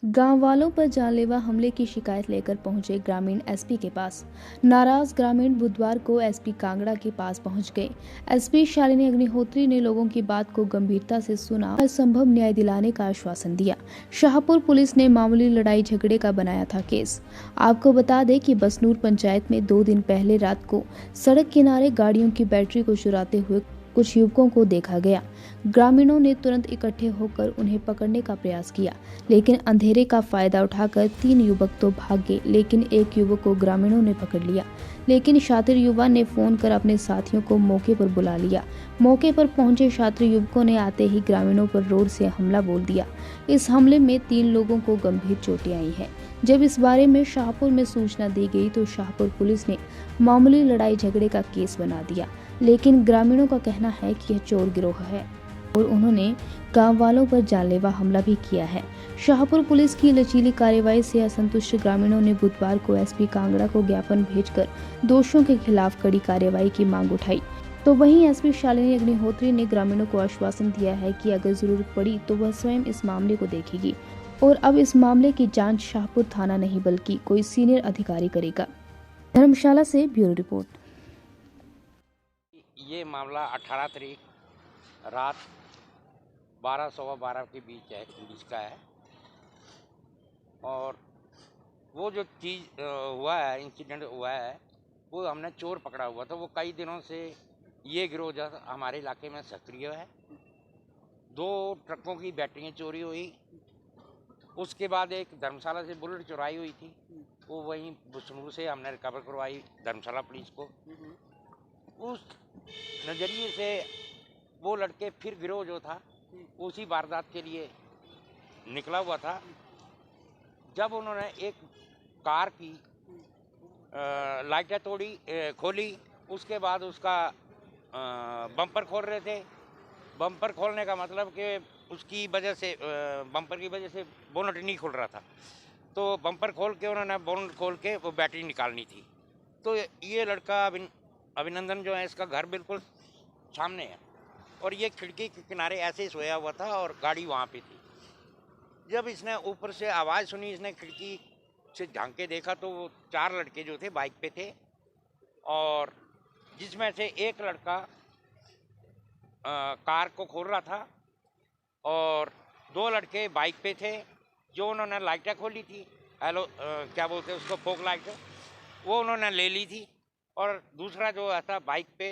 गांव वालों पर जानलेवा हमले की शिकायत लेकर पहुंचे ग्रामीण एसपी के पास। नाराज ग्रामीण बुधवार को एसपी कांगड़ा के पास पहुंच गए। एसपी शालिनी अग्निहोत्री ने लोगों की बात को गंभीरता से सुना और संभव न्याय दिलाने का आश्वासन दिया। शाहपुर पुलिस ने मामूली लड़ाई झगड़े का बनाया था केस। आपको बता दें कि बसनूर पंचायत में 2 दिन पहले रात को सड़क किनारे गाड़ियों की बैटरी को चुराते हुए कुछ युवकों को देखा गया। ग्रामीणों ने तुरंत इकट्ठे होकर उन्हें पकड़ने का प्रयास किया, लेकिन अंधेरे का फायदा उठाकर 3 युवक तो भाग गए, लेकिन एक युवक को ग्रामीणों ने पकड़ लिया। लेकिन शातिर युवा ने फोन कर अपने साथियों को मौके पर बुला लिया। मौके पर पहुंचे शातिर युवकों ने आते ही ग्रामीणों पर रोड से हमला बोल दिया। इस हमले में 3 लोगों को गंभीर चोटें आई हैं। जब इस बारे में शाहपुर में सूचना दी गई तो शाहपुर पुलिस ने मामूली लड़ाई झगड़े का केस बना दिया, लेकिन ग्रामीणों का कहना है कि यह चोर गिरोह है और उन्होंने गांव वालों पर जानलेवा हमला भी किया है। शाहपुर पुलिस की लचीली कार्रवाई से असंतुष्ट ग्रामीणों ने बुधवार को एसपी कांगड़ा को ज्ञापन भेजकर दोषियों के खिलाफ कड़ी कार्रवाई की मांग उठाई। तो वहीं एसपी शालिनी अग्निहोत्री ने ग्रामीणों को आश्वासन दिया है कि अगर जरूरत पड़ी तो वह स्वयं इस मामले को देखेगी और अब इस मामले की जांच शाहपुर थाना नहीं बल्कि कोई सीनियर अधिकारी करेगा। धर्मशाला से ब्यूरो रिपोर्ट। ये मामला 18 तारीख रात 12 सवा 12 के बीच का है और वो जो चीज़ हुआ है, इंसिडेंट हुआ है, वो हमने चोर पकड़ा हुआ था। वो कई दिनों से ये गिरोह जो हमारे इलाके में सक्रिय है। 2 ट्रकों की बैटरियाँ चोरी हुई, उसके बाद एक धर्मशाला से बुलेट चुराई हुई थी, वो वहीं बुसनूर से हमने रिकवर करवाई धर्मशाला पुलिस को। उस नज़रिए से वो लड़के फिर गिरोह जो था उसी वारदात के लिए निकला हुआ था। जब उन्होंने एक कार की लाइटें खोली, उसके बाद उसका बम्पर खोल रहे थे। बम्पर खोलने का मतलब कि उसकी वजह से बम्पर की वजह से बोनट नहीं खुल रहा था, तो बम्पर खोल के उन्होंने बोनट खोल के वो बैटरी निकालनी थी। तो ये लड़का अभिनंदन जो है, इसका घर बिल्कुल सामने है और ये खिड़की के किनारे ऐसे ही सोया हुआ था और गाड़ी वहाँ पे थी। जब इसने ऊपर से आवाज़ सुनी, इसने खिड़की से झांक के देखा तो वो 4 लड़के जो थे बाइक पे थे और जिसमें से एक लड़का कार को खोल रहा था और 2 लड़के बाइक पे थे जो उन्होंने लाइटें खोली थी। क्या बोलते हैं उसको, फोक लाइट, वो उन्होंने ले ली थी। और दूसरा जो था बाइक पे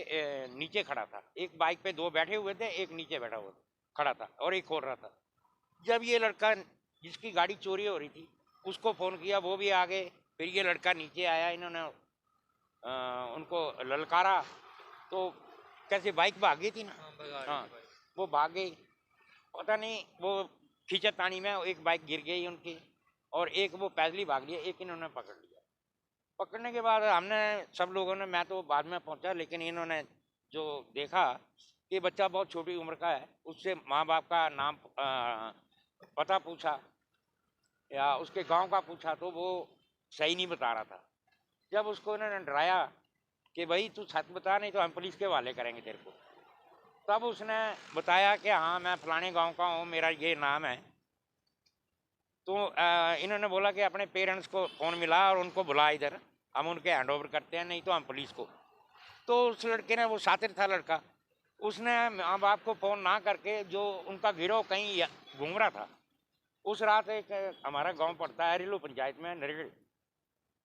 नीचे खड़ा था। एक बाइक पे 2 बैठे हुए थे, एक नीचे बैठा हुआ खड़ा था और एक खोल रहा था। जब ये लड़का जिसकी गाड़ी चोरी हो रही थी उसको फ़ोन किया, वो भी आ गए। फिर ये लड़का नीचे आया, इन्होंने उनको ललकारा तो कैसे बाइक भाग गई थी ना। हाँ, वो भाग गई। पता नहीं वो खींचातानी में एक बाइक गिर गई उनकी और एक वो पैदल भाग लिया, एक इन्होंने पकड़ लिया। पकड़ने के बाद हमने सब लोगों ने, मैं तो बाद में पहुंचा, लेकिन इन्होंने जो देखा कि बच्चा बहुत छोटी उम्र का है, उससे माँ बाप का नाम पता पूछा या उसके गांव का पूछा तो वो सही नहीं बता रहा था। जब उसको इन्होंने डराया कि भाई तू सच बता, नहीं तो हम पुलिस के हवाले करेंगे तेरे को, तब उसने बताया कि हाँ मैं फलाने गांव का हूँ, मेरा ये नाम है। तो इन्होंने बोला कि अपने पेरेंट्स को फ़ोन मिला और उनको बुला इधर, हम उनके हैंड ओवर करते हैं, नहीं तो हम पुलिस को। तो उस लड़के ने, वो शातिर था लड़का, उसने माँ बाप को फ़ोन ना करके, जो उनका गिरोह कहीं घूम रहा था, उस रात एक हमारा गांव पड़ता है रिलो पंचायत में नरेड़,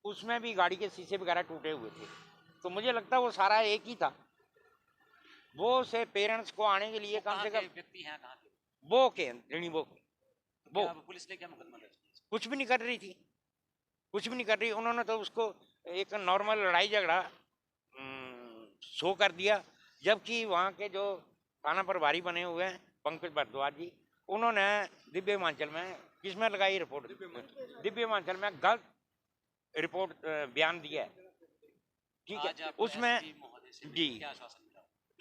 उसमें भी गाड़ी के शीशे वगैरह टूटे हुए थे। तो मुझे लगता है वो सारा एक ही था। वो से पेरेंट्स को आने के लिए कम से कम व्यक्ति हैं कहाँ के? वो के ऋणी वो पुलिस ने क्या मुकदमा दर्ज किया? कुछ भी नहीं कर रही थी, कुछ भी नहीं कर रही। उन्होंने तो उसको एक नॉर्मल लड़ाई झगड़ा शो कर दिया। जबकि वहाँ के जो थाना प्रभारी बने हुए हैं पंकज भारद्वाज जी, उन्होंने दिव्य हिमाचल में किसमें लगाई रिपोर्ट, दिव्य हिमाचल में गलत रिपोर्ट बयान दिया है। ठीक है, उसमें जी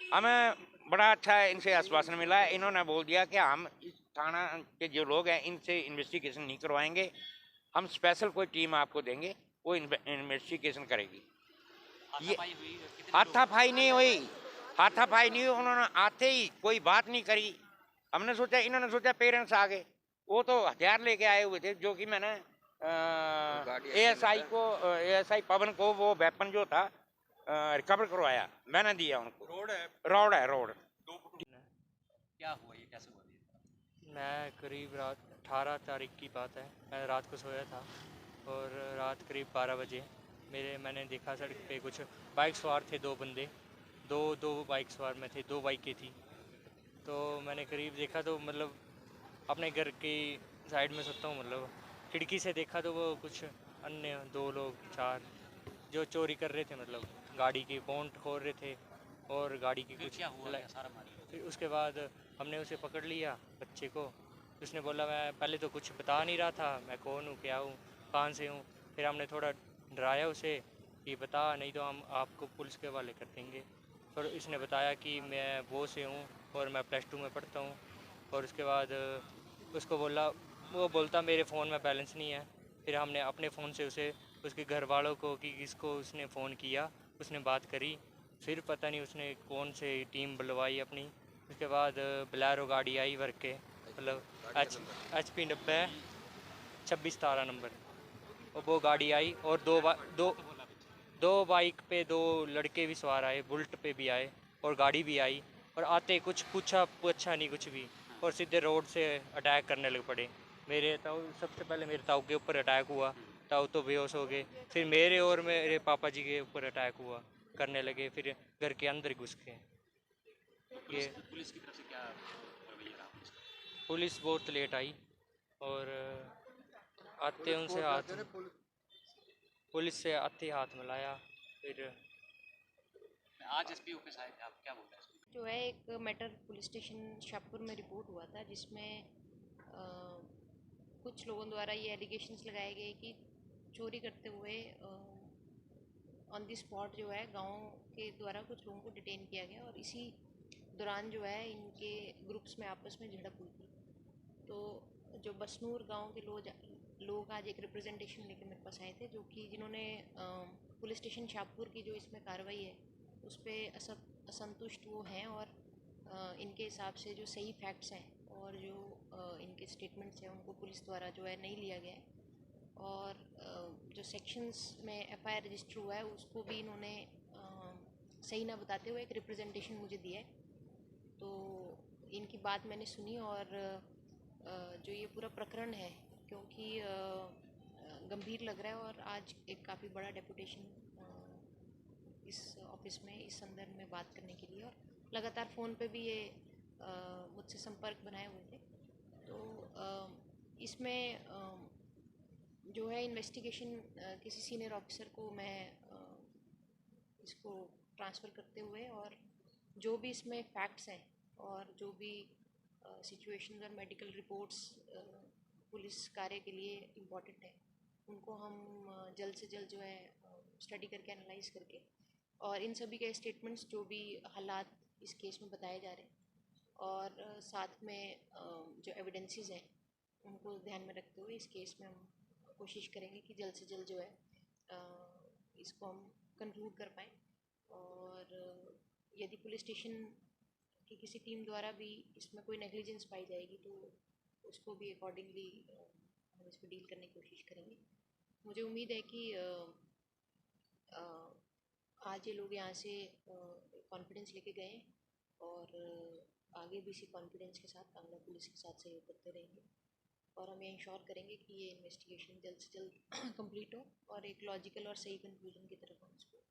हमें बड़ा अच्छा इनसे आश्वासन मिला है। इन्होंने बोल दिया कि हम इस थाना के जो लोग हैं इनसे इन्वेस्टिगेशन नहीं करवाएंगे, हम स्पेशल कोई टीम आपको देंगे, वो इन्वेस्टिगेशन करेगी। ये हाथापाई नहीं हुई, हाथापाई नहीं हुई। उन्होंने आते ही कोई बात नहीं करी। हमने सोचा, इन्होंने सोचा पेरेंट्स आ गए, वो तो हथियार लेके आए हुए थे, जो कि मैंने एएसआई पवन को वो वेपन जो था रिकवर करवाया, मैंने दिया उनको। रोड है रोड। क्या हुआ, ये कैसे हुआ ये? मैं करीब रात 18 तारीख की बात है, मैं रात को सोया था और रात करीब 12 बजे मैंने देखा सड़क पे कुछ बाइक सवार थे, दो बंदे, दो बाइक सवार में थे, दो बाइकें थी। तो मैंने करीब देखा तो मतलब अपने घर की साइड में सोता हूँ, मतलब खिड़की से देखा तो वो कुछ अन्य दो लोग, चार, जो चोरी कर रहे थे, मतलब गाड़ी की बोनट खोल रहे थे और गाड़ी की फिर कुछ क्या हुआ, क्या सारा मामला? फिर उसके बाद हमने उसे पकड़ लिया, बच्चे को। उसने बोला मैं पहले तो कुछ बता नहीं रहा था, मैं कौन हूँ, क्या हूँ, कहाँ से हूँ। फिर हमने थोड़ा डराया उसे कि बता, नहीं तो हम आपको पुलिस के हवाले कर देंगे। फिर इसने बताया कि मैं वो से हूँ और मैं +2 में पढ़ता हूँ। और उसके बाद उसको बोला, वो बोलता मेरे फ़ोन में बैलेंस नहीं है। फिर हमने अपने फ़ोन से उसे, उसके घर वालों को, कि किसको उसने फ़ोन किया, उसने बात करी। फिर पता नहीं उसने कौन से टीम बुलवाई अपनी। उसके बाद बोलेरो गाड़ी आई भर के, मतलब HP 90 26 17 नंबर, और वो गाड़ी आई और दो बाइक पे दो लड़के भी सवार आए, बुलेट पे भी आए और गाड़ी भी आई। और आते कुछ पूछा नहीं कुछ भी, और सीधे रोड से अटैक करने लग पड़े। मेरे ताऊ, सबसे पहले मेरे ताऊ के ऊपर अटैक हुआ, ताऊ तो बेहोश हो गए। फिर मेरे और मेरे पापा जी के ऊपर अटैक हुआ, करने लगे, फिर घर के अंदर घुस के। ये पुलिस की तरफ से क्या रवैया रहा पुलिस का? पुलिस बहुत लेट आई और आते उनसे हाथ, पुलिस से आते हाथ मिलाया। फिर आज एसपी ऑफिस आए थे, आप क्या बोल रहे हैं? जो है एक मैटर पुलिस स्टेशन शाहपुर में रिपोर्ट हुआ था, जिसमें कुछ लोगों द्वारा ये एलिगेशंस लगाए गए कि चोरी करते हुए ऑन द स्पॉट जो है गांव के द्वारा कुछ लोगों को डिटेन किया गया, और इसी दौरान जो है इनके ग्रुप्स में आपस में झड़प हुई थी। तो जो बसनूर गांव के लोग आज एक रिप्रेजेंटेशन लेके मेरे पास आए थे, जो कि जिन्होंने पुलिस स्टेशन शाहपुर की जो इसमें कार्रवाई है उस पर असंतुष्ट वो हैं, और इनके हिसाब से जो सही फैक्ट्स हैं और जो इनके स्टेटमेंट्स हैं उनको पुलिस द्वारा जो है नहीं लिया गया है। और जो सेक्शंस में FIR रजिस्टर हुआ है उसको भी इन्होंने सही ना बताते हुए एक रिप्रेजेंटेशन मुझे दिया है। तो इनकी बात मैंने सुनी, और जो ये पूरा प्रकरण है, क्योंकि गंभीर लग रहा है, और आज एक काफ़ी बड़ा डेपुटेशन इस ऑफिस में इस संदर्भ में बात करने के लिए, और लगातार फ़ोन पे भी ये मुझसे संपर्क बनाए हुए थे। तो इसमें जो है इन्वेस्टिगेशन किसी सीनियर ऑफिसर को मैं इसको ट्रांसफ़र करते हुए, और जो भी इसमें फैक्ट्स हैं और जो भी सिचुएशंस और मेडिकल रिपोर्ट्स पुलिस कार्य के लिए इम्पॉर्टेंट है, उनको हम जल्द से जल्द जो है स्टडी करके एनालाइज करके, और इन सभी के स्टेटमेंट्स जो भी हालात इस केस में बताए जा रहे हैं, और साथ में जो एविडेंसेस हैं उनको ध्यान में रखते हुए इस केस में हम कोशिश करेंगे कि जल्द से जल्द जो है इसको हम कंक्लूड कर पाएँ। और यदि पुलिस स्टेशन की किसी टीम द्वारा भी इसमें कोई नेग्लिजेंस पाई जाएगी तो उसको भी अकॉर्डिंगली हम इस पर डील करने की कोशिश करेंगे। मुझे उम्मीद है कि आज ये लोग यहाँ से कॉन्फिडेंस लेके गए, और आगे भी इसी कॉन्फिडेंस के साथ कांगड़ा पुलिस के साथ सहयोग करते रहेंगे, और हम ये इंश्योर करेंगे कि ये इन्वेस्टिगेशन जल्द से जल्द कंप्लीट हो और एक लॉजिकल और सही कंक्लूजन की तरफ हम इसको